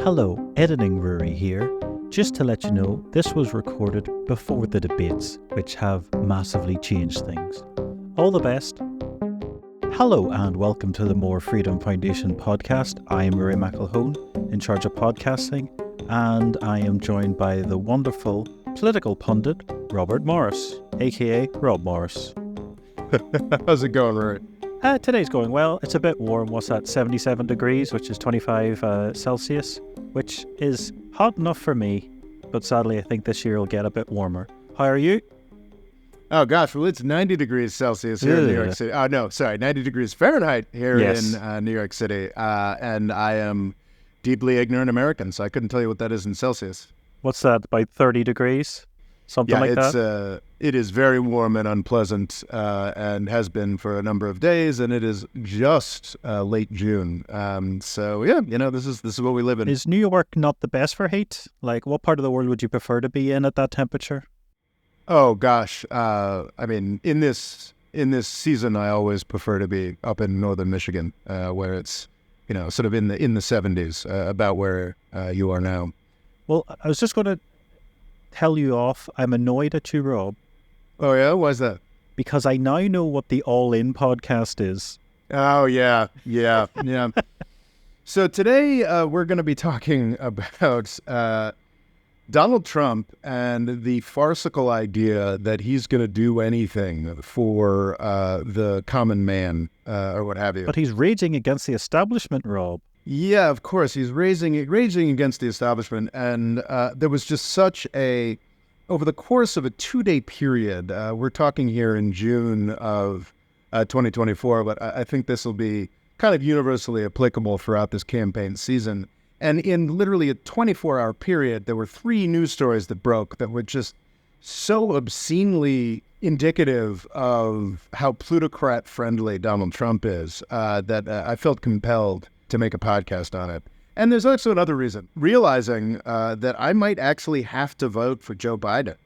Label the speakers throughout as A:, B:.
A: Hello, Editing Rory here. Just to let you know, this was recorded before the debates, which have massively changed things. All the best. Hello and welcome to the More Freedom Foundation podcast. I am Rory McElhone, in charge of podcasting, and I am joined by the wonderful political pundit, Robert Morris, aka Rob Morris.
B: How's it going, Rory?
A: Today's going well. It's a bit warm. What's that? 77 degrees, which is 25 Celsius, which is hot enough for me. But sadly, I think this year will get a bit warmer. How are you?
B: Oh, gosh. Well, it's 90 degrees Celsius here in New York City. Oh, no, sorry. 90 degrees Fahrenheit here in New York City. And I am deeply ignorant American, so I couldn't tell you what that is in Celsius.
A: What's that? About 30 degrees? Something like that?
B: It is very warm and unpleasant and has been for a number of days, and it is just late June. This is what we live in.
A: Is New York not the best for heat? Like, what part of the world would you prefer to be in at that temperature?
B: Oh, gosh. In this season, I always prefer to be up in northern Michigan, where it's, sort of in the 70s, about where you are now.
A: Well, I was just going to tell you off. I'm annoyed at you, Rob.
B: Oh, yeah? Why is that?
A: Because I now know what the All In podcast is.
B: Oh, yeah. So today we're going to be talking about Donald Trump and the farcical idea that he's going to do anything for the common man or what have you.
A: But he's raging against the establishment, Rob.
B: Yeah, of course. He's raging against the establishment. And there was just such over the course of a 2-day period, we're talking here in June of 2024, but I think this will be kind of universally applicable throughout this campaign season. And in literally a 24-hour period, there were 3 news stories that broke that were just so obscenely indicative of how plutocrat-friendly Donald Trump is that I felt compelled to make a podcast on it. And there's also another reason, realizing that I might actually have to vote for Joe Biden,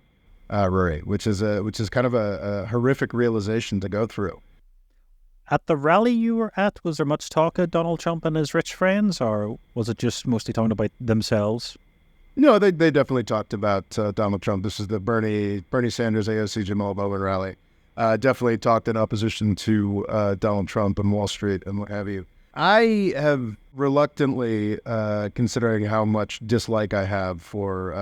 B: Rory, which is kind of a horrific realization to go through.
A: At the rally you were at, was there much talk of Donald Trump and his rich friends, or was it just mostly talking about themselves?
B: No, they definitely talked about Donald Trump. This is the Bernie Sanders AOC Jamal Bowman rally. Definitely talked in opposition to Donald Trump and Wall Street and what have you. I have reluctantly, considering how much dislike I have for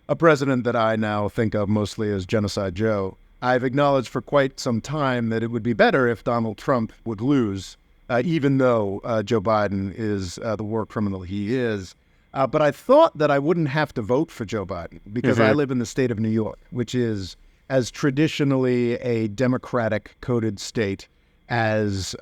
B: a president that I now think of mostly as Genocide Joe, I've acknowledged for quite some time that it would be better if Donald Trump would lose, even though Joe Biden is the war criminal he is. But I thought that I wouldn't have to vote for Joe Biden because I live in the state of New York, which is as traditionally a Democratic-coded state as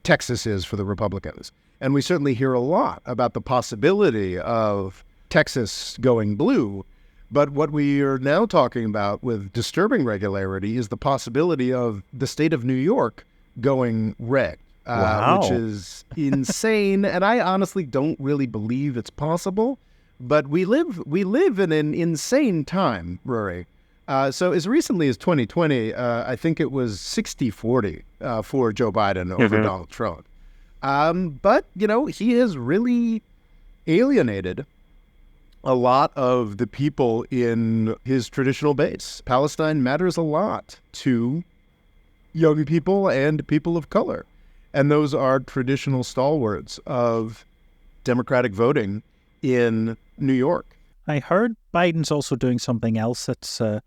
B: Texas is for the Republicans. And we certainly hear a lot about the possibility of Texas going blue. But what we are now talking about with disturbing regularity is the possibility of the state of New York going red, which is insane. And I honestly don't really believe it's possible. But we live in an insane time, Rory. So as recently as 2020, I think it was 60-40 for Joe Biden over Donald Trump. But, he has really alienated a lot of the people in his traditional base. Palestine matters a lot to young people and people of color. And those are traditional stalwarts of Democratic voting in New York.
A: I heard Biden's also doing something else that's a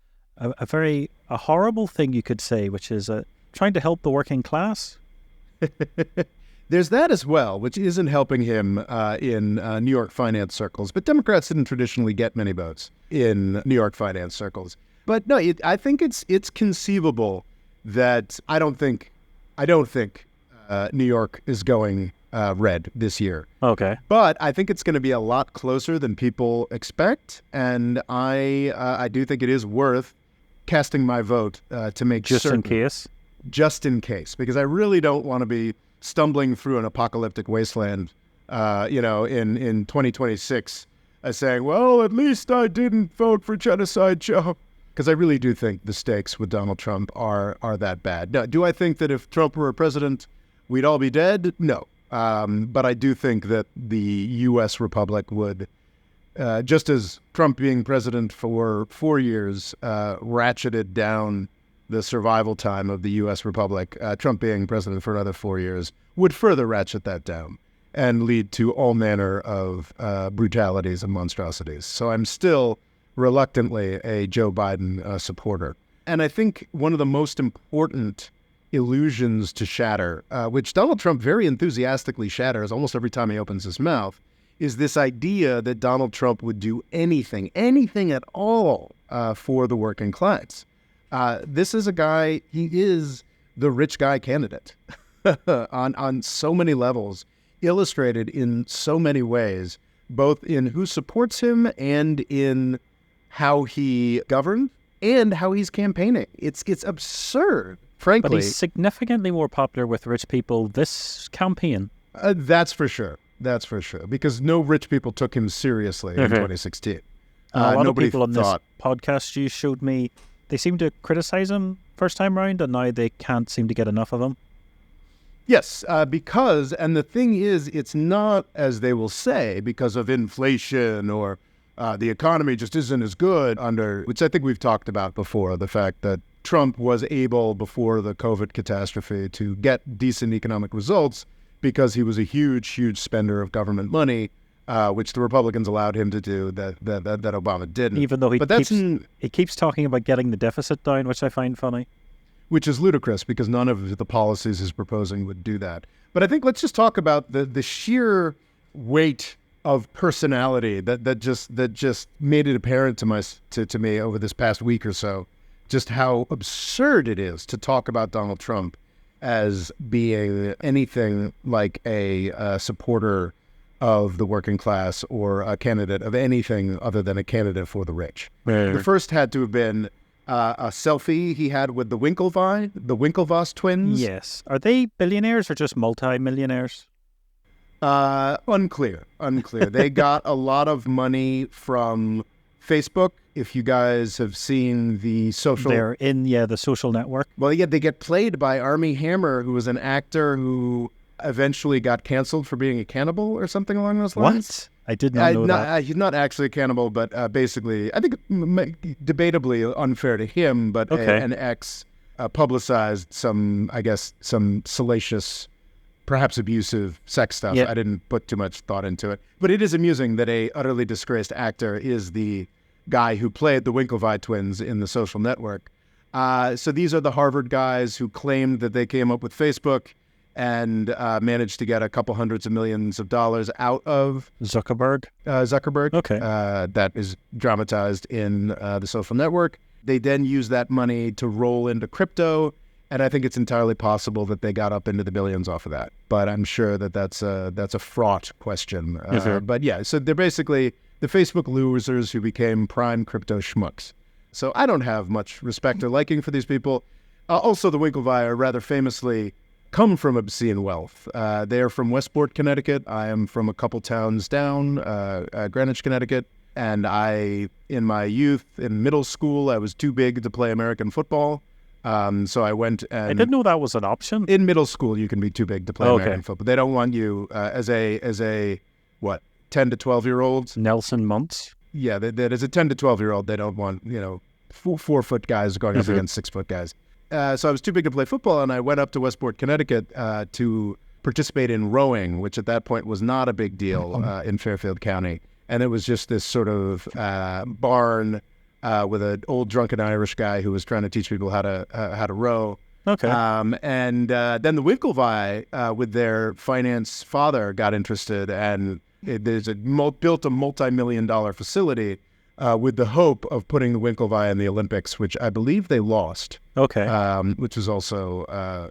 A: horrible thing, you could say, which is trying to help the working class.
B: There's that as well, which isn't helping him in New York finance circles. But Democrats didn't traditionally get many votes in New York finance circles. But no, I think it's conceivable that I don't think New York is going red this year.
A: Okay.
B: But I think it's going to be a lot closer than people expect, and I do think it is worth casting my vote to make certain. Just in case, because I really don't want to be stumbling through an apocalyptic wasteland, in 2026, saying, well, at least I didn't vote for Genocide Joe. Because I really do think the stakes with Donald Trump are that bad. Now, do I think that if Trump were a president, we'd all be dead? No. But I do think that the U.S. Republic would, just as Trump being president for 4 years ratcheted down the survival time of the U.S. Republic, Trump being president for another 4 years would further ratchet that down and lead to all manner of brutalities and monstrosities. So I'm still reluctantly a Joe Biden supporter. And I think one of the most important illusions to shatter, which Donald Trump very enthusiastically shatters almost every time he opens his mouth, is this idea that Donald Trump would do anything at all for the working class. This is a guy, he is the rich guy candidate on so many levels, illustrated in so many ways, both in who supports him and in how he governed and how he's campaigning. It's absurd, frankly.
A: But he's significantly more popular with rich people this campaign.
B: That's for sure. That's for sure. Because no rich people took him seriously in 2016.
A: A lot
B: nobody
A: of people on
B: thought
A: this podcast you showed me, they seem to criticize him first time round, and now they can't seem to get enough of him.
B: Yes, because, and the thing is, it's not, as they will say, because of inflation or the economy just isn't as good under, which I think we've talked about before, the fact that Trump was able, before the COVID catastrophe, to get decent economic results because he was a huge spender of government money, which the Republicans allowed him to do that Obama didn't.
A: Even though he keeps talking about getting the deficit down, which I find funny.
B: Which is ludicrous because none of the policies he's proposing would do that. But I think let's just talk about the sheer weight of personality that just made it apparent to me over this past week or so, just how absurd it is to talk about Donald Trump as being anything like a supporter of the working class or a candidate of anything other than a candidate for the rich. The first had to have been a selfie he had with the Winklevoss twins.
A: Yes. Are they billionaires or just multi-millionaires?
B: Unclear. They got a lot of money from Facebook. If you guys have seen the social...
A: They're in, the social network.
B: Well, yeah, they get played by Armie Hammer, who was an actor who eventually got canceled for being a cannibal or something along those lines.
A: What? I did not know that.
B: He's not actually a cannibal, but basically, I think debatably unfair to him, but an ex publicized some salacious, perhaps abusive sex stuff.
A: Yeah.
B: I didn't put too much thought into it. But it is amusing that a utterly disgraced actor is the guy who played the Winklevi twins in The Social Network. So these are the Harvard guys who claimed that they came up with Facebook and managed to get a couple hundreds of millions of dollars out of
A: Zuckerberg.
B: Okay. That is dramatized in The Social Network. They then use that money to roll into crypto, and I think it's entirely possible that they got up into the billions off of that. But I'm sure that that's a fraught question. But yeah, so they're basically the Facebook losers who became prime crypto schmucks. So I don't have much respect or liking for these people. Also, the Winklevi are rather famously come from obscene wealth. They are from Westport, Connecticut. I am from a couple towns down, Greenwich, Connecticut. And in my youth, in middle school, I was too big to play American football. So I went and...
A: I didn't know that was an option.
B: In middle school, you can be too big to play American football. They don't want you as a 10 to 12-year-old?
A: Nelson Muntz?
B: Yeah, that as a 10 to 12-year-old, they don't want, 4-foot guys going up against 6-foot guys. So I was too big to play football, and I went up to Westport, Connecticut to participate in rowing, which at that point was not a big deal in Fairfield County. And it was just this sort of barn with an old drunken Irish guy who was trying to teach people how to row.
A: Okay.
B: And then the Winklevi, with their finance father, got interested, and built a multi-million-dollar facility with the hope of putting the Winklevi in the Olympics, which I believe they lost.
A: Okay.
B: Which is also...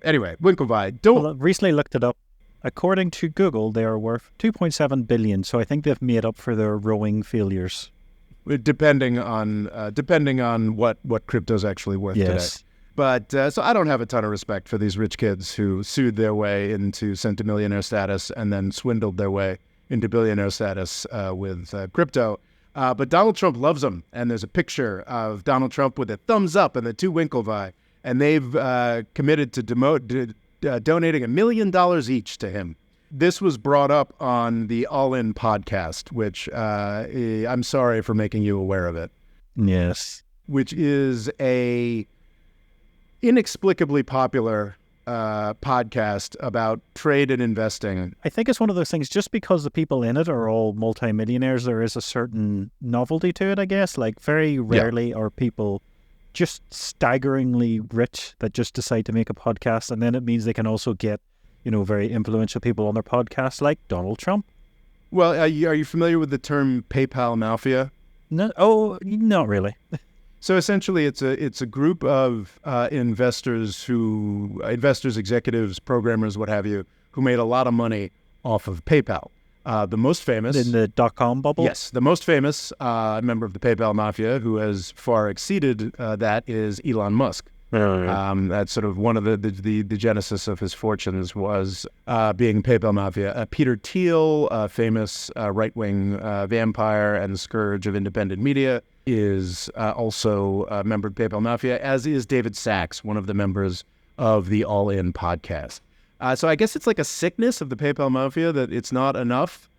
B: anyway, Winklevi,
A: Well, recently looked it up. According to Google, they are worth $2.7 billion, so I think they've made up for their rowing failures.
B: Depending on what crypto's actually worth today. But so I don't have a ton of respect for these rich kids who sued their way into centimillionaire status and then swindled their way into billionaire status with crypto. But Donald Trump loves them, and there's a picture of Donald Trump with a thumbs up and the two Winklevi, and they've committed to donating $1 million each to him. This was brought up on the All In podcast, which I'm sorry for making you aware of it.
A: Yes.
B: Which is a inexplicably popular podcast about trade and investing.
A: I think it's one of those things, just because the people in it are all multimillionaires, there is a certain novelty to it, I guess. Like, very rarely are people just staggeringly rich that just decide to make a podcast, and then it means they can also get, very influential people on their podcast, like Donald Trump.
B: Well, are you familiar with the term PayPal Mafia?
A: No, not really.
B: So essentially, it's a group of investors, executives, programmers, what have you, who made a lot of money off of PayPal. The most famous
A: in the .com bubble.
B: Yes, the most famous member of the PayPal Mafia, who has far exceeded that, is Elon Musk. That's sort of one of the genesis of his fortunes was being PayPal Mafia. Peter Thiel, famous right-wing vampire and scourge of independent media, is also a member of PayPal Mafia, as is David Sachs, one of the members of the All In podcast. So I guess it's like a sickness of the PayPal Mafia that it's not enough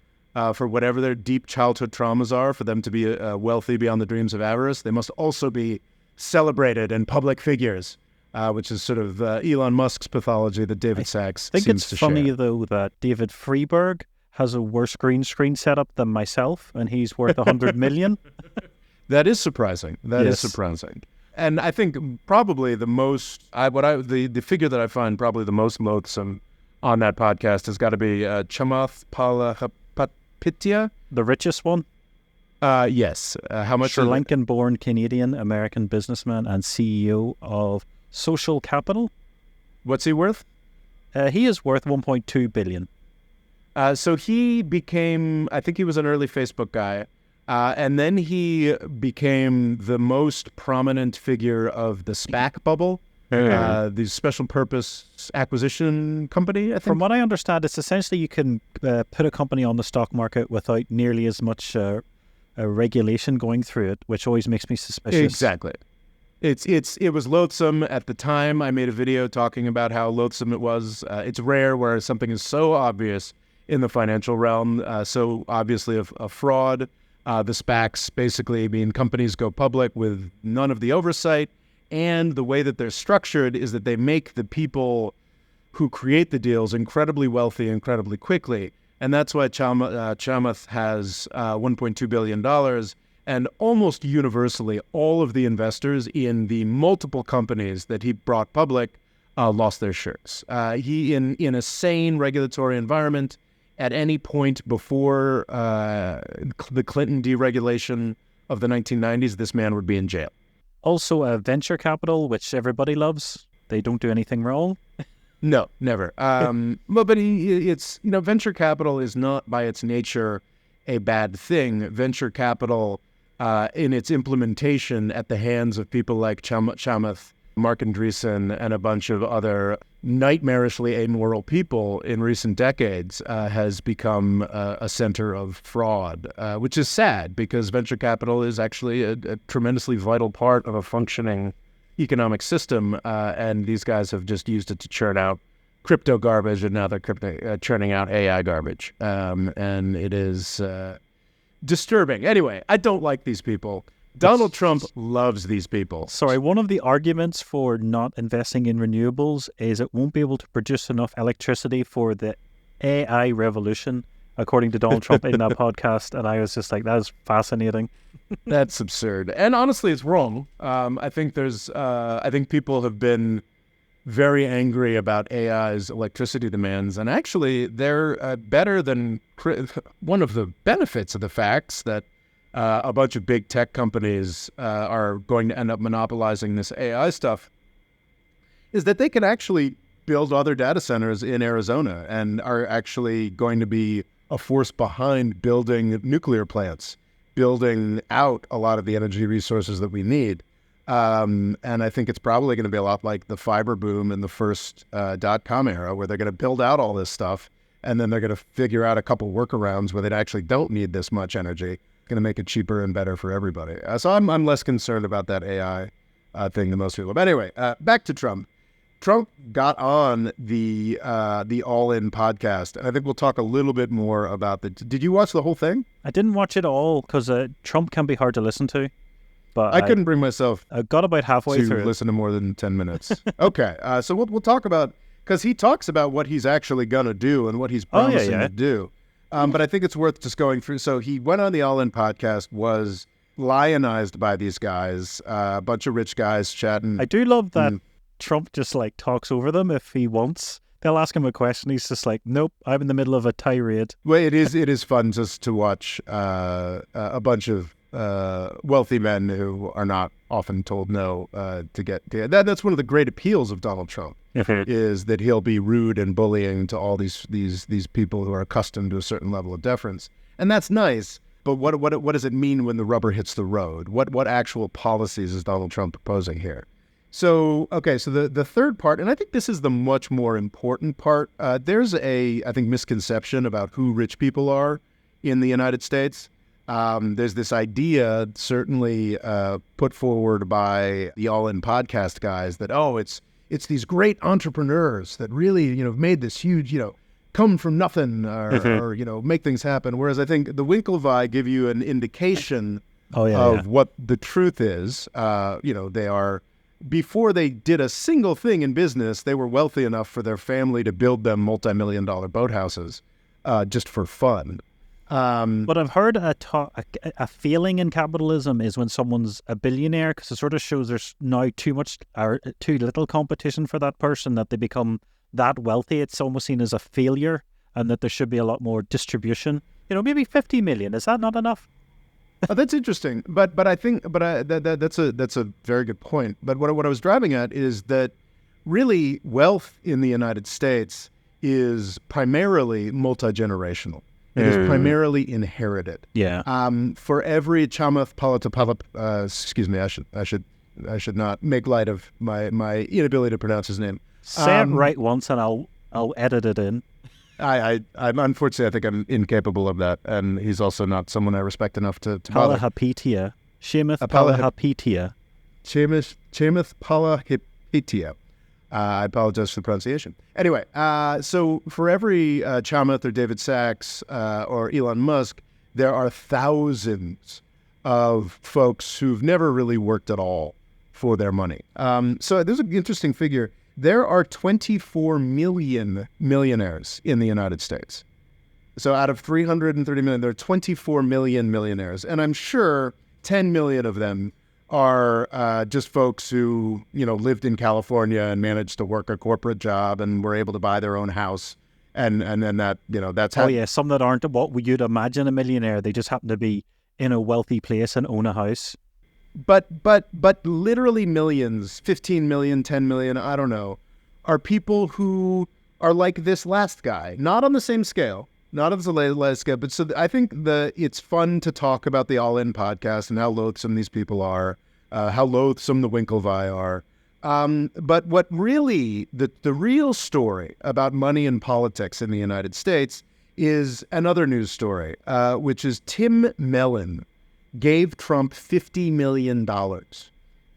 B: for whatever their deep childhood traumas are for them to be wealthy beyond the dreams of avarice. They must also be celebrated and public figures, which is sort of Elon Musk's pathology that David Sachs seems to share.
A: I think it's funny, though, that David Freeberg has a worse green screen setup than myself, and he's worth $100 million.
B: That is surprising. That is surprising. And I think probably the most, the figure that I find probably the most loathsome on that podcast has got to be Chamath Palihapitiya.
A: The richest one?
B: Yes. How much?
A: Sri Lankan-born Canadian-American businessman and CEO of Social Capital.
B: What's he worth?
A: He is worth $1.2 billion.
B: So he became, I think he was an early Facebook guy. And then he became the most prominent figure of the SPAC bubble, the special purpose acquisition company, I think.
A: From what I understand, it's essentially you can put a company on the stock market without nearly as much regulation going through it, which always makes me suspicious.
B: Exactly. It was loathsome at the time. I made a video talking about how loathsome it was. It's rare where something is so obvious in the financial realm, so obviously a fraud. The SPACs basically mean companies go public with none of the oversight, and the way that they're structured is that they make the people who create the deals incredibly wealthy incredibly quickly. And that's why Chamath has $1.2 billion, and almost universally, all of the investors in the multiple companies that he brought public lost their shirts. He, in a sane regulatory environment, at any point before the Clinton deregulation of the 1990s, this man would be in jail.
A: Also, venture capital, which everybody loves. They don't do anything wrong.
B: No, never. But it's venture capital is not by its nature a bad thing. Venture capital, in its implementation at the hands of people like Chamath, Marc Andreessen, and a bunch of other nightmarishly amoral people in recent decades, has become a center of fraud, which is sad because venture capital is actually a tremendously vital part of a functioning economic system, and these guys have just used it to churn out crypto garbage, and now they're churning out AI garbage, and it is disturbing. Anyway, I don't like these people. Donald Trump loves these people.
A: Sorry, one of the arguments for not investing in renewables is it won't be able to produce enough electricity for the AI revolution, according to Donald Trump in that podcast. And I was just like, that is fascinating.
B: That's absurd. And honestly, it's wrong. I think people have been very angry about AI's electricity demands. And actually, they're better than one of the benefits of the facts that a bunch of big tech companies are going to end up monopolizing this AI stuff is that they can actually build other data centers in Arizona and are actually going to be a force behind building nuclear plants, building out a lot of the energy resources that we need. And I think it's probably going to be a lot like the fiber boom in the first .com era, where they're going to build out all this stuff, and then they're going to figure out a couple workarounds where they actually don't need this much energy. Going to make it cheaper and better for everybody. So I'm less concerned about that AI thing than most people. But anyway, back to Trump. Trump got on the All In podcast, and I think we'll talk a little bit more about the. Did you watch the whole thing?
A: I didn't watch it all because Trump can be hard to listen to. But
B: I couldn't bring myself
A: I got about halfway
B: to
A: through.
B: listen to more than 10 minutes. Okay, so we'll talk about, because he talks about what he's actually gonna do and what he's promising to do. But I think it's worth just going through. So he went on the All In podcast, was lionized by these guys, a bunch of rich guys chatting.
A: I do love that Trump just like talks over them if he wants. They'll ask him a question. He's just like, nope, I'm in the middle of a tirade.
B: Well, it is fun just to watch a bunch of wealthy men who are not often told no to get that's one of the great appeals of Donald Trump is that he'll be rude and bullying to all these people who are accustomed to a certain level of deference, and that's nice. But what does it mean when the rubber hits the road? What actual policies is Donald Trump proposing here? So the third part, and I think this is the much more important part. There's I think misconception about who rich people are in the United States. There's this idea, certainly put forward by the All In podcast guys, that it's these great entrepreneurs that really made this huge come from nothing or make things happen. Whereas I think the Winklevi give you an indication of what the truth is. They are, before they did a single thing in business, they were wealthy enough for their family to build them multi-million-dollar boathouses just for fun.
A: But I've heard a feeling in capitalism is when someone's a billionaire, because it sort of shows there's now too much or too little competition for that person, that they become that wealthy. It's almost seen as a failure, and that there should be a lot more distribution. Maybe 50 million. Is that not enough?
B: That's interesting, but I think that's a very good point. But what I was driving at is that really wealth in the United States is primarily multi-generational. It is primarily inherited.
A: Yeah.
B: For every Chamath Palihapitiya, excuse me, I should not make light of my inability to pronounce his name.
A: Say it right once, and I'll edit it in.
B: I'm unfortunately, I think I'm incapable of that, and he's also not someone I respect enough to bother.
A: Palihapitiya. Chamath Palihapitiya.
B: Chamath Palihapitiya. I apologize for the pronunciation. Anyway, so for every Chamath or David Sachs or Elon Musk, there are thousands of folks who've never really worked at all for their money. So there's an interesting figure. There are 24 million millionaires in the United States. So out of 330 million, there are 24 million millionaires. And I'm sure 10 million of them are just folks who, lived in California and managed to work a corporate job and were able to buy their own house. And then that, that's how...
A: Oh, yeah, some that aren't what you'd imagine a millionaire. They just happen to be in a wealthy place and own a house.
B: But literally millions, 15 million, 10 million, I don't know, are people who are like this last guy, not on the same scale, not on the last scale. But so I think it's fun to talk about the All In podcast and how loathsome these people are, how loathsome the Winklevi are. But what really, the real story about money and politics in the United States is another news story, which is Tim Mellon gave Trump $50 million.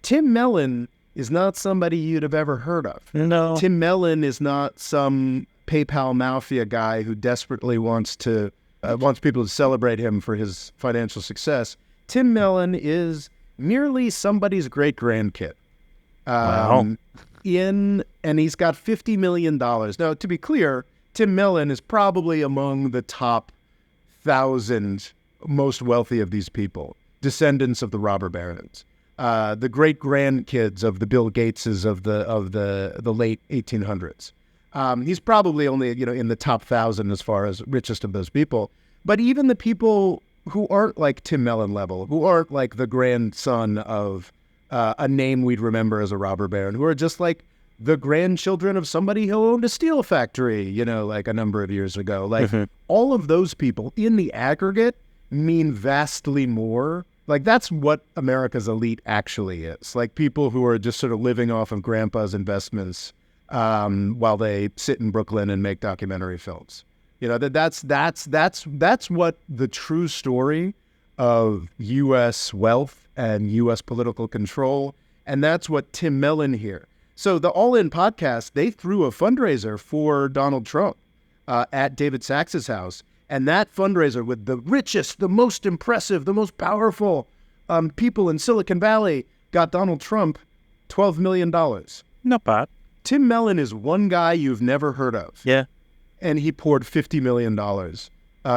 B: Tim Mellon is not somebody you'd have ever heard of.
A: No.
B: Tim Mellon is not some PayPal mafia guy who desperately wants people to celebrate him for his financial success. Tim Mellon is merely somebody's great-grandkid.
A: Wow.
B: And he's got $50 million. Now, to be clear, Tim Mellon is probably among the top 1,000 most wealthy of these people, descendants of the robber barons, the great grandkids of the Bill Gateses of the late 1800s. He's probably only in the top 1,000 as far as richest of those people. But even the people who aren't like Tim Mellon level, who aren't like the grandson of a name we'd remember as a robber baron, who are just like the grandchildren of somebody who owned a steel factory, like a number of years ago. Like all of those people in the aggregate mean vastly more. Like that's what America's elite actually is. Like people who are just sort of living off of grandpa's investments while they sit in Brooklyn and make documentary films. That's what the true story of U.S. wealth and U.S. political control, and that's what Tim Mellon here. So the All In podcast, they threw a fundraiser for Donald Trump at David Sachs's house. And that fundraiser with the richest, the most impressive, the most powerful people in Silicon Valley got Donald Trump $12 million.
A: Not bad.
B: Tim Mellon is one guy you've never heard of.
A: Yeah.
B: And he poured $50 million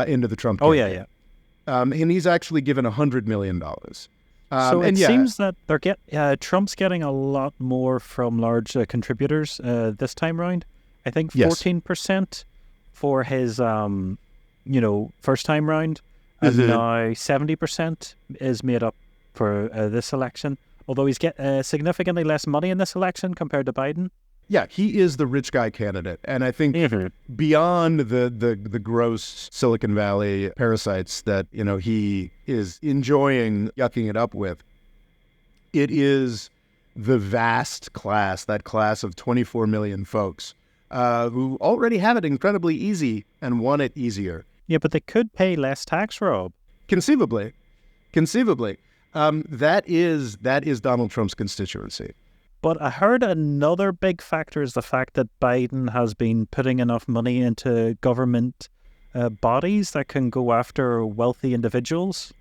B: into the Trump campaign.
A: Yeah.
B: And he's actually given $100 million.
A: So it seems that Trump's getting a lot more from large contributors this time round. I think 14% for his first time round, and now 70% is made up for this election. Although he's get significantly less money in this election compared to Biden.
B: Yeah, he is the rich guy candidate. And I think beyond the gross Silicon Valley parasites that, he is enjoying yucking it up with, it is the vast class, that class of 24 million folks who already have it incredibly easy and want it easier.
A: Yeah, but they could pay less tax, Rob.
B: Conceivably. That is Donald Trump's constituency.
A: But I heard another big factor is the fact that Biden has been putting enough money into government bodies that can go after wealthy individuals.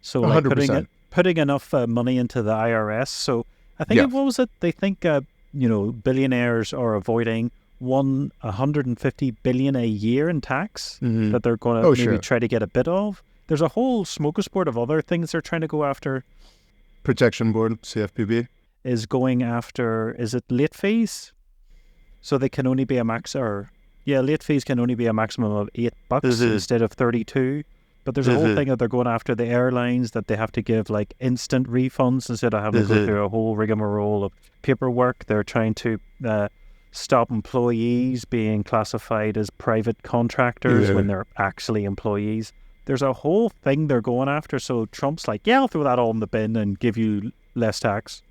A: So like
B: 100%.
A: putting enough money into the IRS. So I think, what was it? They think, billionaires are avoiding $150 billion a year in tax that they're going to try to get a bit of. There's a whole smorgasbord of other things they're trying to go after.
B: Protection Board, CFPB.
A: Is going after, is it late fees? So they can only be late fees can only be a maximum of $8 instead of 32. But there's a whole thing that they're going after the airlines, that they have to give like instant refunds instead of having to go through a whole rigmarole of paperwork. They're trying to stop employees being classified as private contractors when they're actually employees. There's a whole thing they're going after. So Trump's like, I'll throw that all in the bin and give you less tax.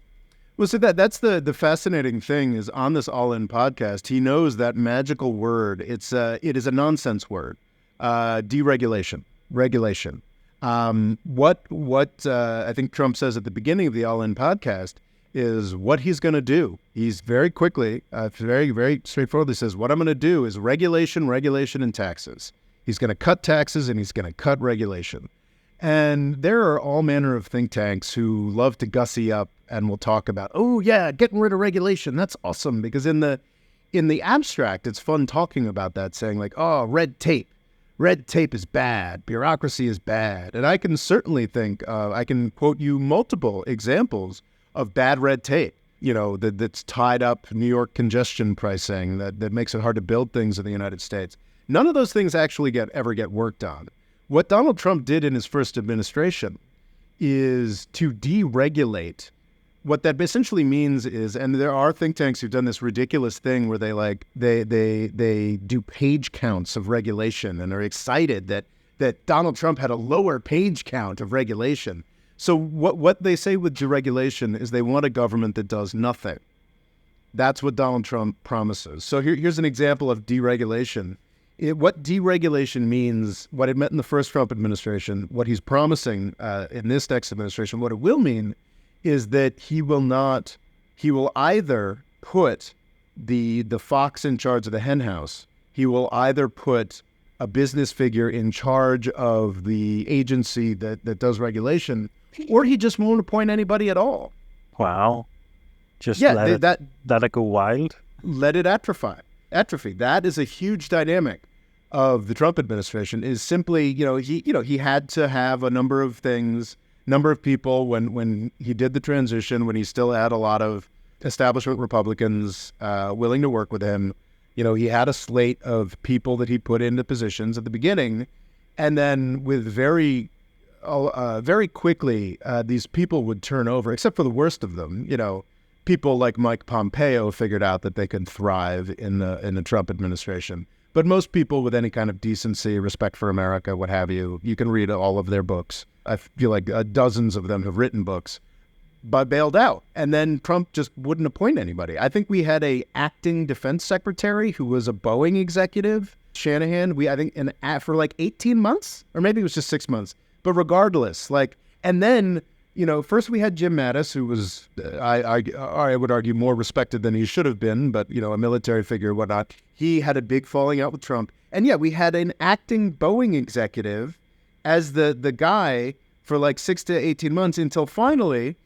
B: Well, so that's the fascinating thing is on this All In podcast, he knows that magical word. It is a nonsense word. Deregulation, regulation. What I think Trump says at the beginning of the All In podcast is what he's going to do. He's very quickly, very, very straightforwardly says, what I'm going to do is regulation, and taxes. He's going to cut taxes and he's going to cut regulation. And there are all manner of think tanks who love to gussy up and will talk about, getting rid of regulation. That's awesome. Because in the abstract, it's fun talking about that, saying like, red tape. Red tape is bad. Bureaucracy is bad. And I can certainly think, I can quote you multiple examples of bad red tape, that's tied up New York congestion pricing, that makes it hard to build things in the United States. None of those things actually ever get worked on. What Donald Trump did in his first administration is to deregulate. What that essentially means is, and there are think tanks who've done this ridiculous thing where they do page counts of regulation and are excited that Donald Trump had a lower page count of regulation. So what they say with deregulation is they want a government that does nothing. That's what Donald Trump promises. So here's an example of deregulation. What deregulation means, what it meant in the first Trump administration, what he's promising in this next administration, what it will mean is that he will either put the fox in charge of the hen house, he will either put a business figure in charge of the agency that does regulation, or he just won't appoint anybody at all.
A: Wow. Let it go wild.
B: Let it atrophy. That is a huge dynamic of the Trump administration, is simply, he had to have a number of people when he did the transition, when he still had a lot of establishment Republicans willing to work with him. He had a slate of people that he put into positions at the beginning, and then with very quickly, these people would turn over, except for the worst of them. People like Mike Pompeo figured out that they could thrive in the Trump administration. But most people with any kind of decency, respect for America, what have you, you can read all of their books. I feel like dozens of them have written books, but bailed out. And then Trump just wouldn't appoint anybody. I think we had a acting defense secretary who was a Boeing executive, Shanahan, for like 18 months, or maybe it was just 6 months. But regardless, and then first we had Jim Mattis, who was, I would argue, more respected than he should have been, but, a military figure and whatnot. He had a big falling out with Trump. And yeah, we had an acting Boeing executive as the guy for like 6 to 18 months until finally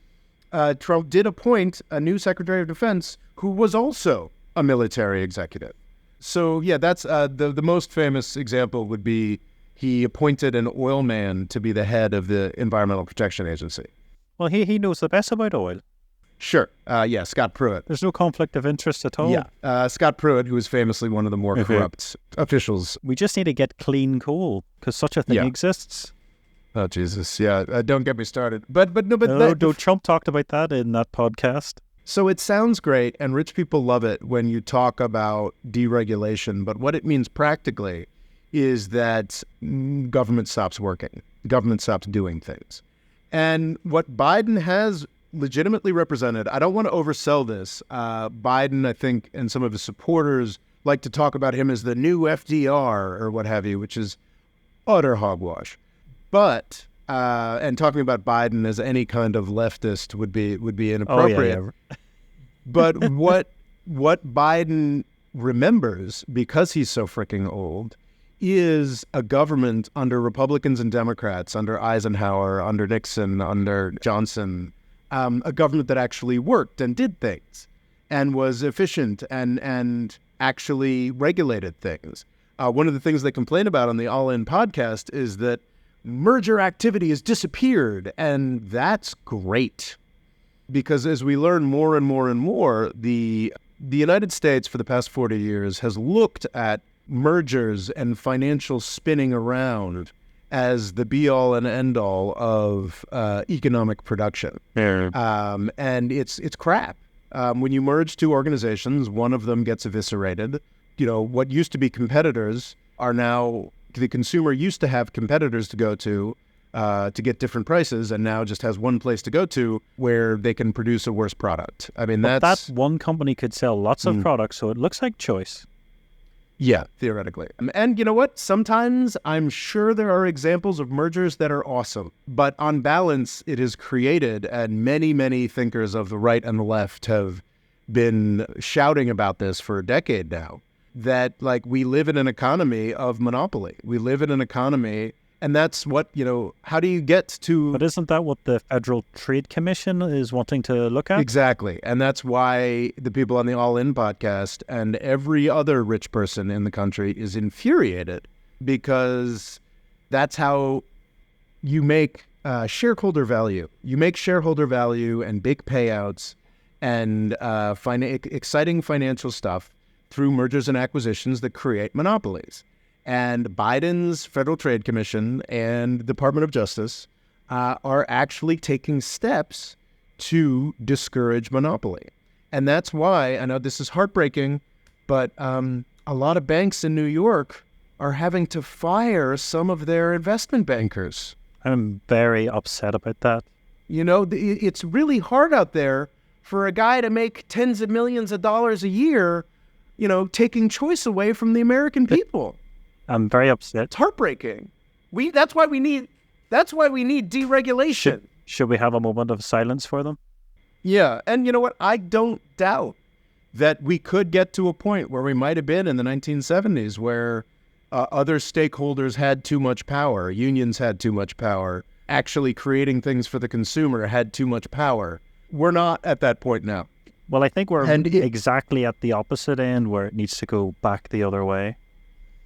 B: Trump did appoint a new Secretary of Defense who was also a military executive. So yeah, that's the most famous example would be he appointed an oil man to be the head of the Environmental Protection Agency.
A: Well, he knows the best about oil.
B: Sure. Yeah, Scott Pruitt.
A: There's no conflict of interest at all.
B: Yeah. Scott Pruitt, who was famously one of the more corrupt officials.
A: We just need to get clean coal because such a thing exists.
B: Oh, Jesus. Yeah. Don't get me started.
A: Trump talked about that in that podcast.
B: So it sounds great, and rich people love it when you talk about deregulation. But what it means practically is that government stops working. Government stops doing things. And what Biden has legitimately represented, I don't want to oversell this. Biden, I think, and some of his supporters like to talk about him as the new FDR or what have you, which is utter hogwash. But and talking about Biden as any kind of leftist would be inappropriate.
A: Oh, yeah.
B: But what Biden remembers, because he's so freaking old, is a government under Republicans and Democrats, under Eisenhower, under Nixon, under Johnson, a government that actually worked and did things and was efficient and actually regulated things. One of the things they complain about on the All In podcast is that merger activity has disappeared, and that's great. Because as we learn more and more and more, the United States for the past 40 years has looked at mergers and financial spinning around as the be-all and end-all of economic production. And it's crap. When you merge two organizations, one of them gets eviscerated. What used to be competitors are now, the consumer used to have competitors to go to get different prices, and now just has one place to go to where they can produce a worse product. I mean,
A: that one company could sell lots of products, so it looks like choice.
B: Yeah, theoretically. And you know what? Sometimes I'm sure there are examples of mergers that are awesome, but on balance, it is created, and many, many thinkers of the right and the left have been shouting about this for a decade now, that we live in an economy of monopoly. We live in an economy, and that's what, how do you get to...
A: But isn't that what the Federal Trade Commission is wanting to look at?
B: Exactly. And that's why the people on the All In podcast and every other rich person in the country is infuriated, because that's how you make shareholder value. You make shareholder value and big payouts and exciting financial stuff through mergers and acquisitions that create monopolies. And Biden's Federal Trade Commission and Department of Justice are actually taking steps to discourage monopoly. And that's why, I know this is heartbreaking, but a lot of banks in New York are having to fire some of their investment bankers.
A: I'm very upset about that.
B: It's really hard out there for a guy to make tens of millions of dollars a year, taking choice away from the American people.
A: I'm very upset.
B: It's heartbreaking. That's why we need deregulation.
A: Should we have a moment of silence for them?
B: Yeah, and you know what? I don't doubt that we could get to a point where we might have been in the 1970s, where other stakeholders had too much power, unions had too much power, actually creating things for the consumer had too much power. We're not at that point now.
A: Well, I think we're exactly at the opposite end, where it needs to go back the other way.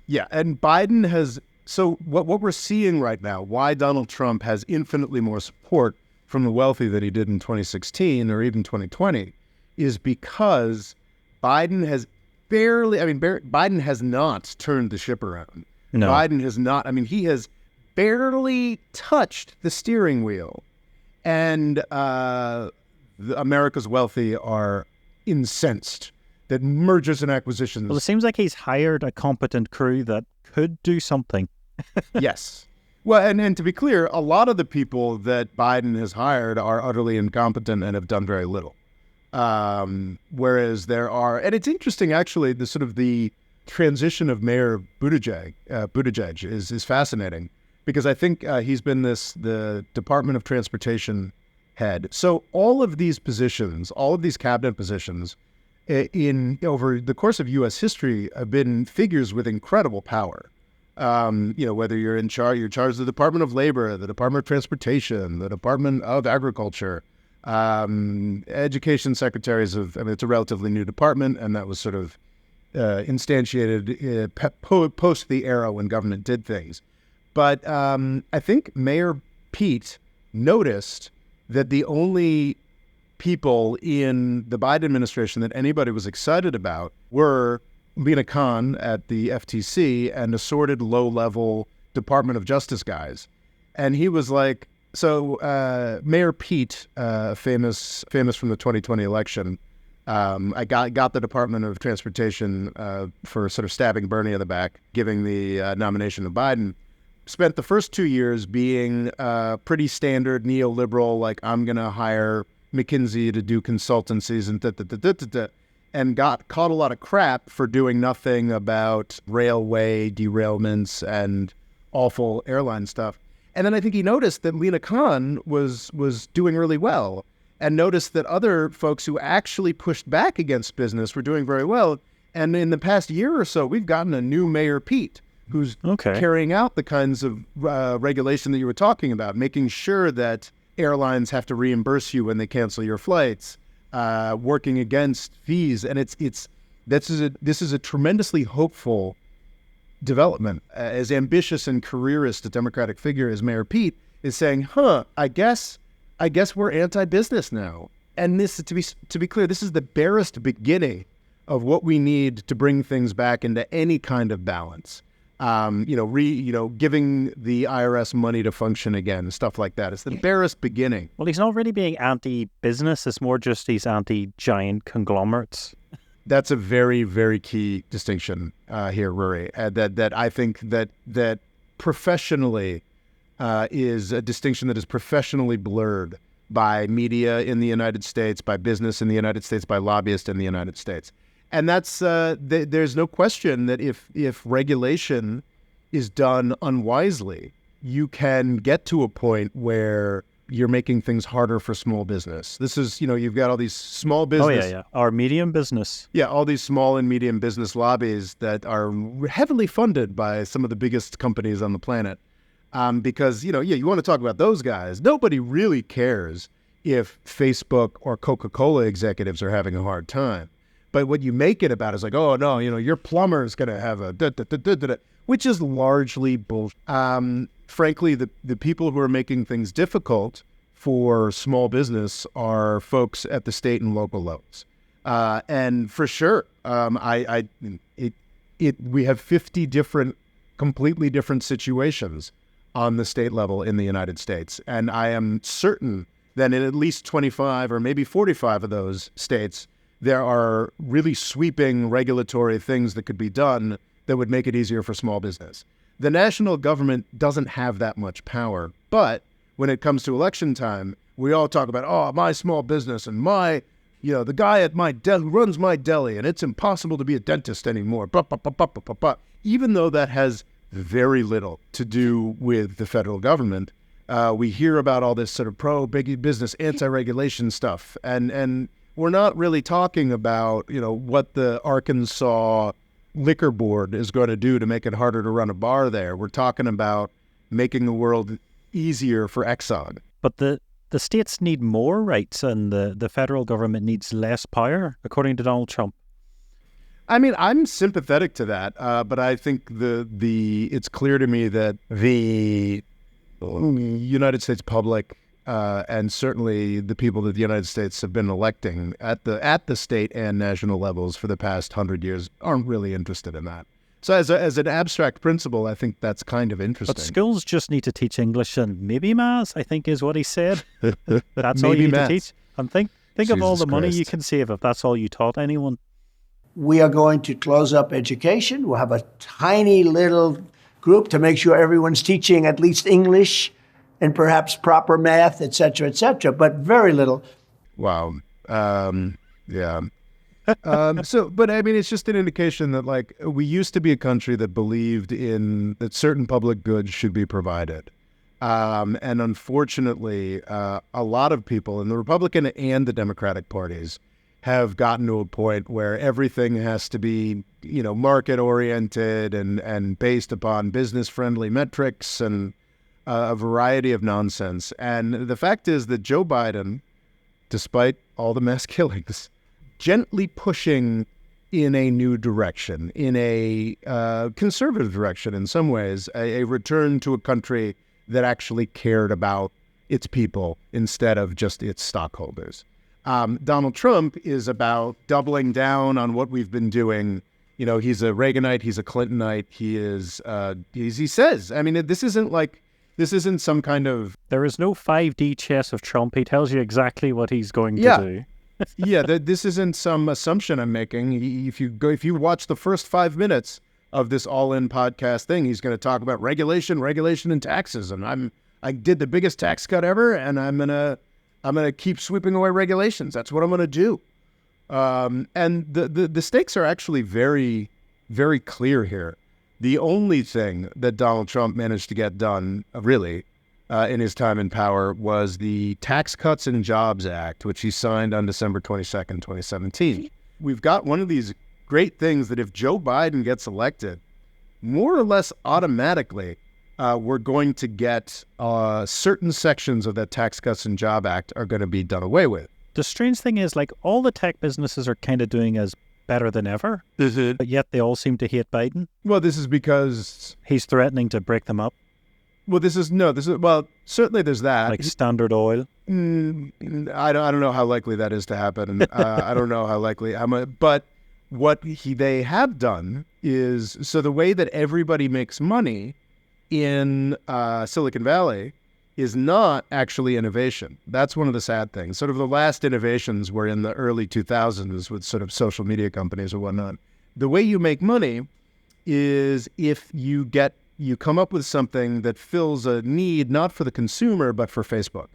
B: Yeah, and Biden has... So what we're seeing right now, why Donald Trump has infinitely more support from the wealthy than he did in 2016 or even 2020, is because Biden has Biden has not turned the ship around.
A: No.
B: Biden has not. He has barely touched the steering wheel. And America's wealthy are incensed that mergers and acquisitions...
A: Well, it seems like he's hired a competent crew that could do something.
B: Yes. Well, and to be clear, a lot of the people that Biden has hired are utterly incompetent and have done very little. Whereas there are... And it's interesting, actually, the transition of Mayor Buttigieg is fascinating, because I think he's been the Department of Transportation head. So all of these positions, all of these cabinet positions in over the course of U.S. history have been figures with incredible power. Whether you're in charge of the Department of Labor, the Department of Transportation, the Department of Agriculture, education secretaries it's a relatively new department, and that was sort of instantiated post the era when government did things. But I think Mayor Pete noticed that the only people in the Biden administration that anybody was excited about were Lina Khan at the FTC and assorted low-level Department of Justice guys. And he was like, Mayor Pete, famous from the 2020 election, I got the Department of Transportation for sort of stabbing Bernie in the back, giving the nomination to Biden. Spent the first 2 years being pretty standard neoliberal, like I'm going to hire McKinsey to do consultancies and caught a lot of crap for doing nothing about railway derailments and awful airline stuff. And then I think he noticed that Lina Khan was doing really well, and noticed that other folks who actually pushed back against business were doing very well. And in the past year or so, we've gotten a new Mayor Pete who's carrying out the kinds of regulation that you were talking about, making sure that airlines have to reimburse you when they cancel your flights, working against fees. And this is a tremendously hopeful development. As ambitious and careerist a Democratic figure as Mayor Pete is saying, I guess we're anti-business now. And this, to be clear, this is the barest beginning of what we need to bring things back into any kind of balance. Giving the IRS money to function again, stuff like that. It's the barest beginning.
A: Well, he's not really being anti-business. It's more just he's anti-giant conglomerates.
B: That's a very, very key distinction here, Rory. That I think that professionally is a distinction that is professionally blurred by media in the United States, by business in the United States, by lobbyists in the United States. And that's there's no question that if regulation is done unwisely, you can get to a point where you're making things harder for small business. This is, you've got all these small business.
A: Oh, yeah. Or medium business.
B: Yeah, all these small and medium business lobbies that are heavily funded by some of the biggest companies on the planet. Because, you want to talk about those guys. Nobody really cares if Facebook or Coca-Cola executives are having a hard time. But what you make it about is like, oh, no, your plumber is going to have a which is largely bullshit. Frankly, the people who are making things difficult for small business are folks at the state and local levels. And for sure, we have 50 completely different situations on the state level in the United States. And I am certain that in at least 25 or maybe 45 of those states, there are really sweeping regulatory things that could be done that would make it easier for small business. The national government doesn't have that much power, but when it comes to election time, we all talk about, my small business and the guy at my who runs my deli, and it's impossible to be a dentist anymore. Even though that has very little to do with the federal government, we hear about all this sort of pro-big business, anti-regulation stuff, and we're not really talking about, what the Arkansas liquor board is going to do to make it harder to run a bar there. We're talking about making the world easier for Exxon.
A: But the states need more rights and the federal government needs less power, according to Donald Trump.
B: I mean, I'm sympathetic to that, but I think it's clear to me that the United States public and certainly the people that the United States have been electing at the state and national levels for the past 100 years aren't really interested in that. So as an abstract principle, I think that's kind of interesting.
A: But schools just need to teach English and maybe maths, I think is what he said. That's all you need to teach. And think of all the money you can save if that's all you taught anyone.
C: We are going to close up education. We'll have a tiny little group to make sure everyone's teaching at least English and perhaps proper math, et cetera, but very little.
B: Wow. Yeah. But I mean, it's just an indication that we used to be a country that believed in that certain public goods should be provided. And unfortunately, a lot of people in the Republican and the Democratic parties have gotten to a point where everything has to be, market oriented and based upon business friendly metrics and a variety of nonsense. And the fact is that Joe Biden, despite all the mass killings, gently pushing in a new direction, in a conservative direction in some ways, a return to a country that actually cared about its people instead of just its stockholders. Donald Trump is about doubling down on what we've been doing. He's a Reaganite, he's a Clintonite, he says, this isn't some kind of...
A: There is no 5D chess of Trump. He tells you exactly what he's going to do.
B: This isn't some assumption I'm making. If you watch the first 5 minutes of this All-In podcast thing, he's going to talk about regulation, and taxes. And I did the biggest tax cut ever, and I'm gonna keep sweeping away regulations. That's what I'm gonna do. And the stakes are actually very, very clear here. The only thing that Donald Trump managed to get done, really, in his time in power was the Tax Cuts and Jobs Act, which he signed on December 22nd, 2017. We've got one of these great things that if Joe Biden gets elected, more or less automatically, we're going to get certain sections of that Tax Cuts and Job Act are going to be done away with.
A: The strange thing is, all the tech businesses are kind of doing as better than ever, but yet they all seem to hate Biden.
B: Well, this is because
A: he's threatening to break them up.
B: Well, certainly there's that.
A: Like Standard Oil.
B: I don't know how likely that is to happen. I don't know how likely. But what they have done is, so the way that everybody makes money in Silicon Valley is not actually innovation. That's one of the sad things. Sort of the last innovations were in the early 2000s with sort of social media companies or whatnot. The way you make money is if you come up with something that fills a need, not for the consumer, but for Facebook.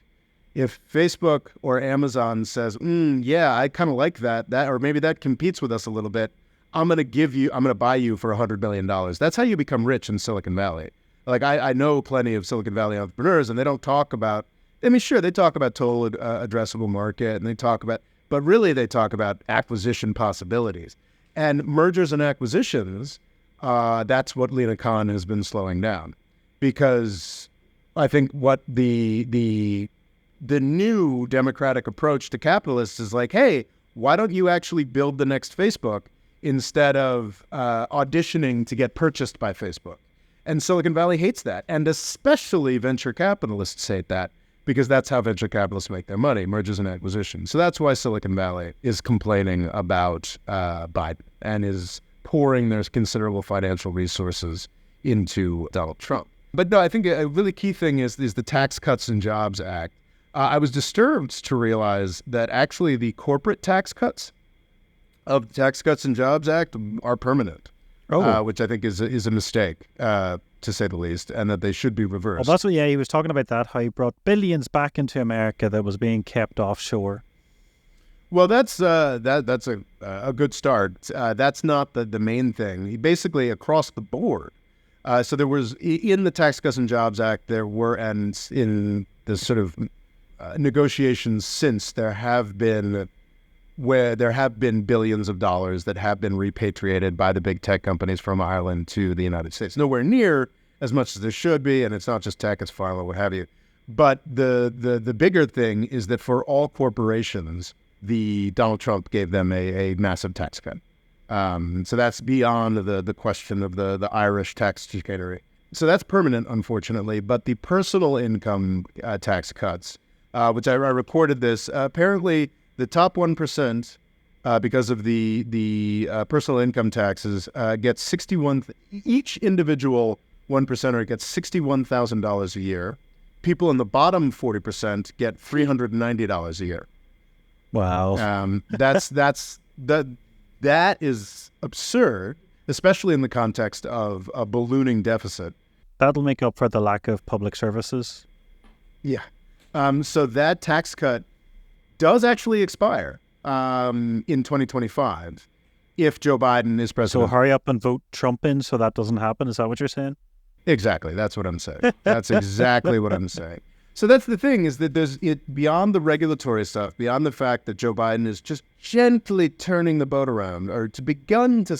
B: If Facebook or Amazon says, I kind of like that, or maybe that competes with us a little bit, I'm going to buy you for $100 million. That's how you become rich in Silicon Valley. I know plenty of Silicon Valley entrepreneurs, and they don't talk about, they talk about total addressable market, and but really they talk about acquisition possibilities. And mergers and acquisitions, that's what Lina Khan has been slowing down. Because I think what the new democratic approach to capitalists is like, hey, why don't you actually build the next Facebook instead of auditioning to get purchased by Facebook? And Silicon Valley hates that. And especially venture capitalists hate that, because that's how venture capitalists make their money, mergers and acquisitions. So that's why Silicon Valley is complaining about Biden and is pouring their considerable financial resources into Donald Trump. But no, I think a really key thing is the Tax Cuts and Jobs Act. I was disturbed to realize that actually the corporate tax cuts of the Tax Cuts and Jobs Act are permanent. Which I think is a mistake, to say the least, and that they should be reversed.
A: Well, that's what, he was talking about that, how he brought billions back into America that was being kept offshore.
B: Well, that's a good start. That's not the main thing. He basically, across the board, so there was, in the Tax Cuts and Jobs Act, there were, and in the sort of negotiations since, there have been billions of dollars that have been repatriated by the big tech companies from Ireland to the United States. Nowhere near as much as there should be, and it's not just tech, it's pharma, what have you. But the bigger thing is that for all corporations, Donald Trump gave them a massive tax cut. So that's beyond the question of the Irish tax chicanery. So that's permanent, unfortunately. But the personal income tax cuts, which I recorded this, apparently the top 1%, because of the personal income taxes, gets each individual 1%er gets $61,000 a year. People in the bottom 40% get $390 a year.
A: Wow.
B: That is absurd, especially in the context of a ballooning deficit.
A: That'll make up for the lack of public services.
B: Yeah. So that tax cut does actually expire in 2025 if Joe Biden is president.
A: So hurry up and vote Trump in so that doesn't happen. Is that what you're saying?
B: Exactly. That's what I'm saying. That's exactly what I'm saying. So that's the thing, is that there's beyond the regulatory stuff, beyond the fact that Joe Biden is just gently turning the boat around, or to begun to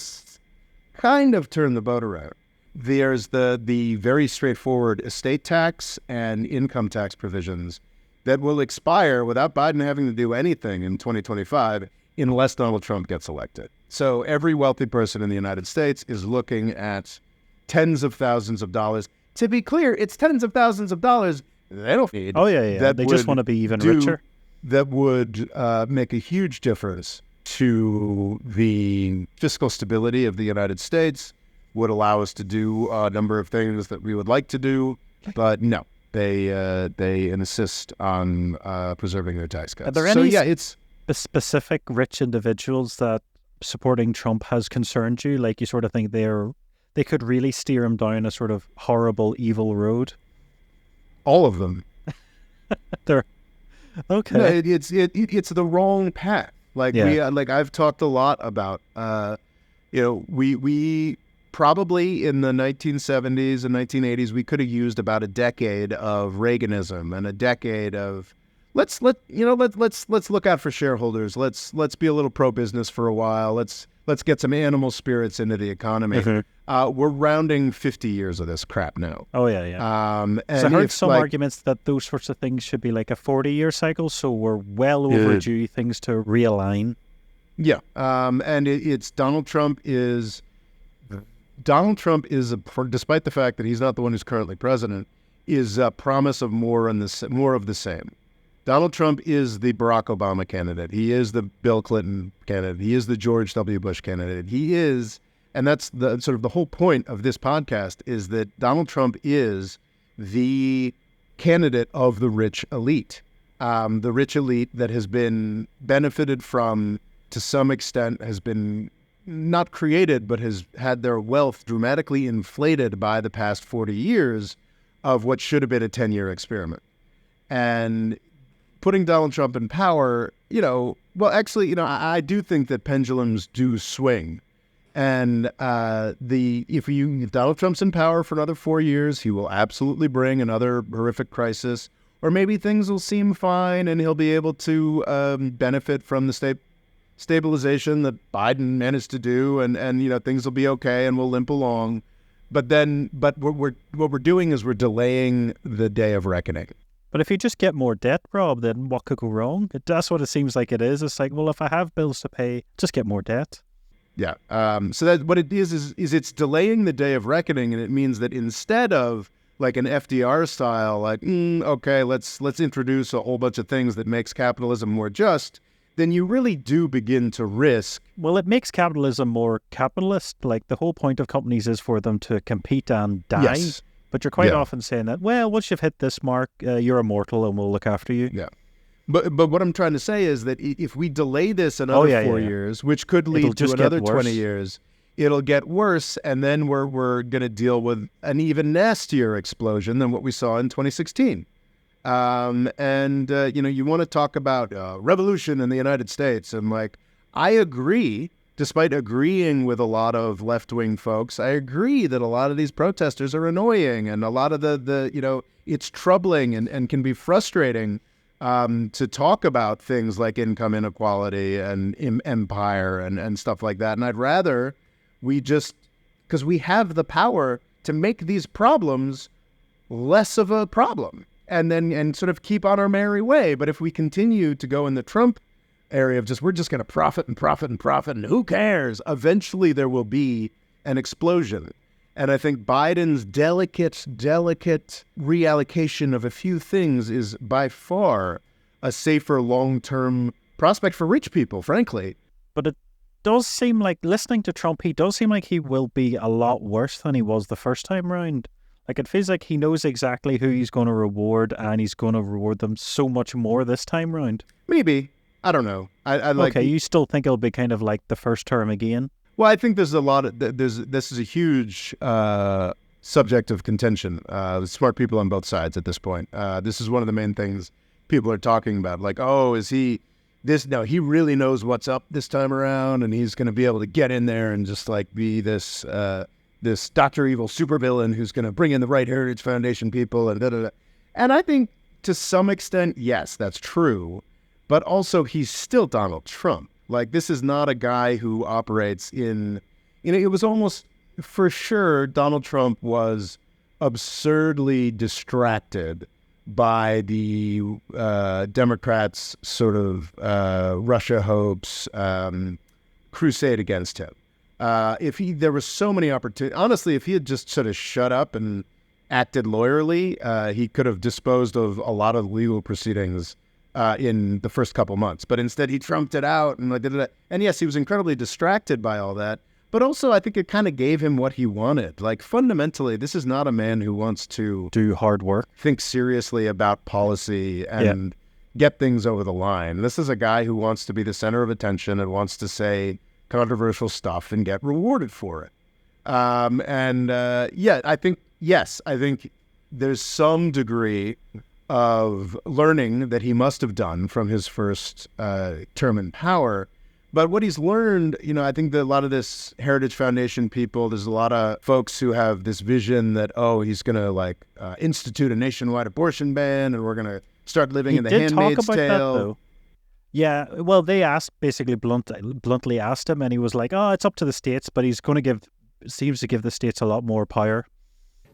B: kind of turn the boat around. There's the very straightforward estate tax and income tax provisions that will expire without Biden having to do anything in 2025 unless Donald Trump gets elected. So every wealthy person in the United States is looking at tens of thousands of dollars. To be clear, it's tens of thousands of dollars they don't need.
A: Oh, yeah. They just want to be even richer.
B: That would make a huge difference to the fiscal stability of the United States, would allow us to do a number of things that we would like to do. But no, they insist on preserving their tax cuts.
A: Are there any specific rich individuals that supporting Trump has concerned you? Like, you sort of think they could really steer him down a sort of horrible, evil road?
B: All of them.
A: They're okay.
B: No, it's the wrong path. I've talked a lot about, we probably in the 1970s and 1980s, we could have used about a decade of Reaganism and a decade of let's look out for shareholders. Let's be a little pro-business for a while. Let's get some animal spirits into the economy. We're rounding 50 years of this crap now.
A: Oh, yeah.
B: And
A: so I heard some arguments that those sorts of things should be like a 40-year cycle, so we're well overdue things to realign.
B: Yeah. And it's Donald Trump is, despite the fact that he's not the one who's currently president, is a promise of more of the same. Donald Trump is the Barack Obama candidate. He is the Bill Clinton candidate. He is the George W. Bush candidate. He is, and that's the sort of the whole point of this podcast, is that Donald Trump is the candidate of the rich elite. The rich elite that has been benefited from, to some extent, has been not created, but has had their wealth dramatically inflated by the past 40 years of what should have been a 10-year experiment. And putting Donald Trump in power, I do think that pendulums do swing. And if Donald Trump's in power for another 4 years, he will absolutely bring another horrific crisis, or maybe things will seem fine and he'll be able to benefit from the stabilization that Biden managed to do, and things will be okay and we'll limp along. But what we're doing is we're delaying the day of reckoning.
A: But if you just get more debt, Rob, then what could go wrong? That's what it seems like it is. It's like, well, if I have bills to pay, just get more debt.
B: Yeah. So that what it is it's delaying the day of reckoning, and it means that instead of like an FDR style, okay, let's introduce a whole bunch of things that makes capitalism more just, then you really do begin to risk.
A: Well, it makes capitalism more capitalist. Like, the whole point of companies is for them to compete and die.
B: Yes.
A: But you're quite often saying that, well, once you've hit this mark, you're immortal and we'll look after you.
B: Yeah. But what I'm trying to say is that if we delay this another 4 years, which could lead to another 20 years, it'll get worse. And then we're going to deal with an even nastier explosion than what we saw in 2016. You want to talk about revolution in the United States. And I agree. Despite agreeing with a lot of left-wing folks, I agree that a lot of these protesters are annoying, and a lot of it's troubling and can be frustrating to talk about things like income inequality and empire and stuff like that. And I'd rather because we have the power to make these problems less of a problem and sort of keep on our merry way. But if we continue to go in the Trump area of we're just going to profit and who cares? Eventually there will be an explosion. And I think Biden's delicate reallocation of a few things is by far a safer long-term prospect for rich people, frankly.
A: But it does seem like, listening to Trump, he does seem like he will be a lot worse than he was the first time round. Like, it feels like he knows exactly who he's going to reward, and he's going to reward them so much more this time round.
B: Maybe. I don't know.
A: Okay, you still think it'll be kind of like the first term again?
B: Well, I think there's a lot of this is a huge subject of contention. Smart people on both sides at this point. This is one of the main things people are talking about. Like, oh, is he this? No, he really knows what's up this time around, and he's going to be able to get in there and just be this this Dr. Evil supervillain who's going to bring in the right Heritage Foundation people and da-da-da. And I think to some extent, yes, that's true. But also he's still Donald Trump. Like, this is not a guy who operates in, it was almost, for sure, Donald Trump was absurdly distracted by the Democrats' sort of Russia hopes crusade against him. There were so many opportunities. Honestly, if he had just sort of shut up and acted lawyerly, he could have disposed of a lot of legal proceedings in the first couple months. But instead, he trumped it out and did it. And yes, he was incredibly distracted by all that. But also, I think it kind of gave him what he wanted. Like, fundamentally, this is not a man who wants to
A: do hard work,
B: think seriously about policy and get things over the line. This is a guy who wants to be the center of attention and wants to say controversial stuff and get rewarded for it. I think there's some degree of learning that he must have done from his first term in power. But what he's learned, I think that a lot of this Heritage Foundation people, there's a lot of folks who have this vision that, he's going to institute a nationwide abortion ban and we're going to start living in the Handmaid's Tale.
A: Yeah, well, they bluntly asked him, and he was like, it's up to the states, but he's going to seems to give the states a lot more power.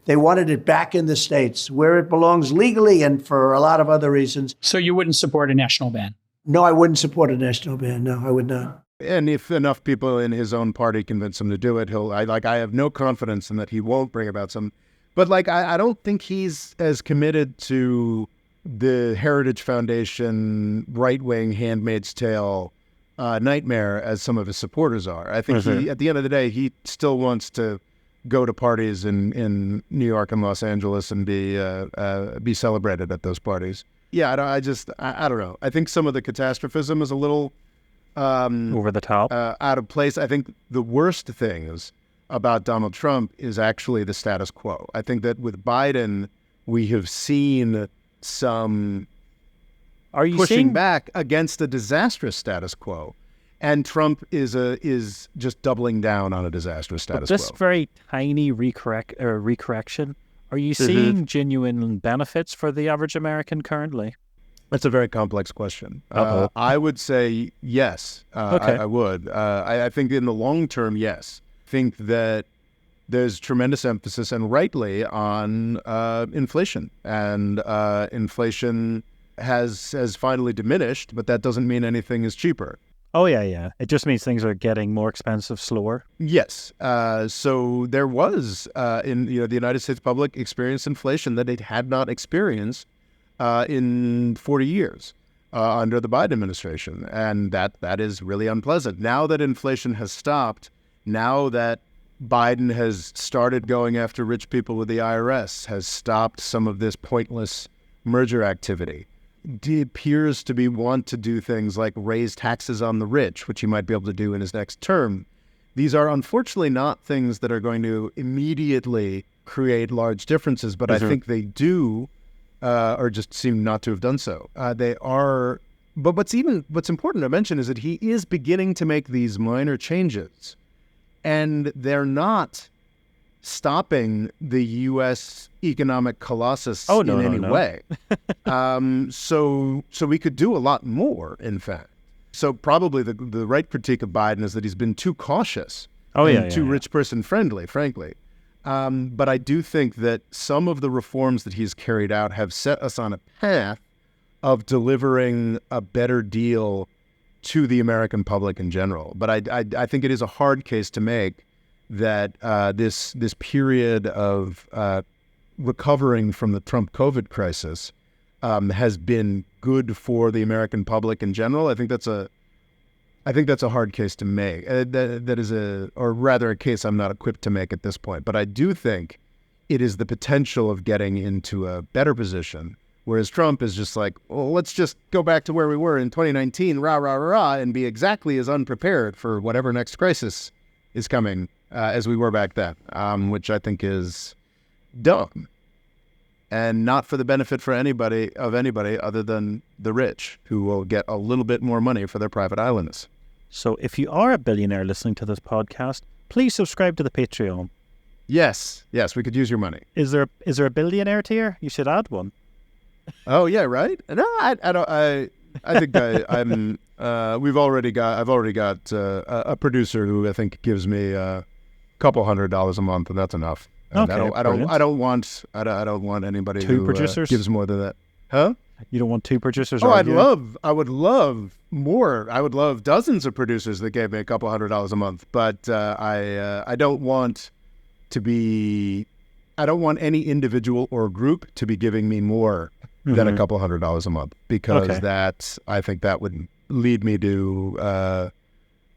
C: They wanted it back in the states where it belongs legally and for a lot of other reasons.
D: So you wouldn't support a national ban?
C: No, I wouldn't support a national ban. No, I would not.
B: And if enough people in his own party convince him to do it, I have no confidence in that he won't bring about some. But I don't think he's as committed to the Heritage Foundation right-wing Handmaid's Tale nightmare as some of his supporters are. I think he, at the end of the day, he still wants to go to parties in New York and Los Angeles and be celebrated at those parties. Yeah, I don't know. I think some of the catastrophism is a little
A: over the top,
B: out of place. I think the worst things about Donald Trump is actually the status quo. I think that with Biden, we have seen some pushing back against a disastrous status quo, and Trump is just doubling down on a disastrous status quo.
A: This very tiny recorrection. Are you seeing genuine benefits for the average American currently?
B: That's a very complex question. I would say yes.
A: Okay.
B: I would. I think in the long term, yes. I think that there's tremendous emphasis, and rightly, on inflation. And inflation has finally diminished, but that doesn't mean anything is cheaper.
A: Oh, yeah. It just means things are getting more expensive slower.
B: Yes. So there was, in the United States public, experienced inflation that it had not experienced in 40 years under the Biden administration. And that is really unpleasant. Now that inflation has stopped, now that Biden has started going after rich people with the IRS, has stopped some of this pointless merger activity, he appears to want to do things like raise taxes on the rich, which he might be able to do in his next term. These are unfortunately not things that are going to immediately create large differences, but I think they do, or just seem not to have done so. They are, but what's important to mention is that he is beginning to make these minor changes, and they're not stopping the U.S. economic colossus in any way. So we could do a lot more, in fact. So probably the right critique of Biden is that he's been too cautious and too rich person friendly, frankly. But I do think that some of the reforms that he's carried out have set us on a path of delivering a better deal to the American public in general. But I think it is a hard case to make that this period of recovering from the Trump COVID crisis has been good for the American public in general. I think that's a hard case to make. That is a case I'm not equipped to make at this point. But I do think it is the potential of getting into a better position, whereas Trump is just like, well, let's just go back to where we were in 2019, and be exactly as unprepared for whatever next crisis is coming as we were back then, which I think is dumb and not for the benefit of anybody other than the rich, who will get a little bit more money for their private islands.
A: So if you are a billionaire listening to this podcast, please subscribe to the Patreon.
B: Yes, we could use your money.
A: Is there a billionaire tier? You should add one.
B: Oh yeah, right. No, I don't. I think I'm. I've already got a producer who I think gives me a couple $100 a month, and that's enough. And
A: Okay,
B: I don't want anybody
A: Two
B: who
A: producers?
B: gives more than that. Huh?
A: You don't want two producers?
B: Oh, I
A: arguing?
B: would love more. I would love dozens of producers that gave me a couple $100 a month. But I don't want to be. I don't want any individual or group to be giving me more than a couple $100 a month, because I think that would lead me to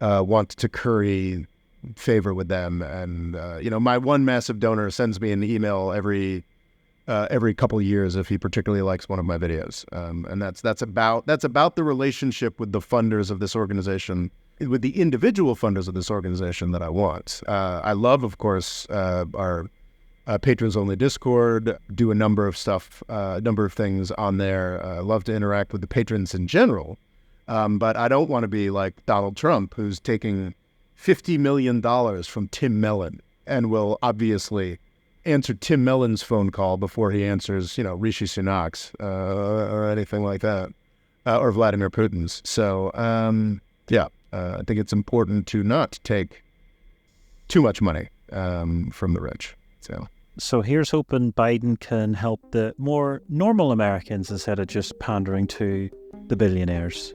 B: want to curry favor with them. And my one massive donor sends me an email every couple of years if he particularly likes one of my videos, and that's about the relationship with the funders of this organization, with the individual funders of this organization that I want. I love, of course, our patrons only Discord, do a number of things on there. I love to interact with the patrons in general, but I don't want to be like Donald Trump, who's taking $50 million from Tim Mellon and will obviously answer Tim Mellon's phone call before he answers, Rishi Sunak's or anything like that, or Vladimir Putin's. So, I think it's important to not take too much money from the rich.
A: So here's hoping Biden can help the more normal Americans instead of just pandering to the billionaires.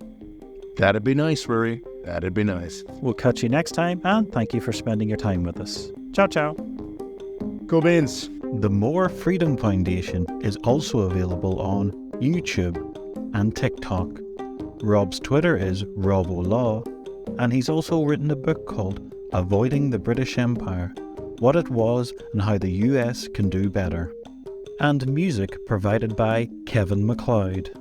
B: That'd be nice, Rory. That'd be nice.
A: We'll catch you next time, and thank you for spending your time with us. Ciao, ciao.
B: Go Beans.
A: The More Freedom Foundation is also available on YouTube and TikTok. Rob's Twitter is RobOLaw, and he's also written a book called Avoiding the British Empire: What It Was and How the US Can Do Better. And music provided by Kevin MacLeod.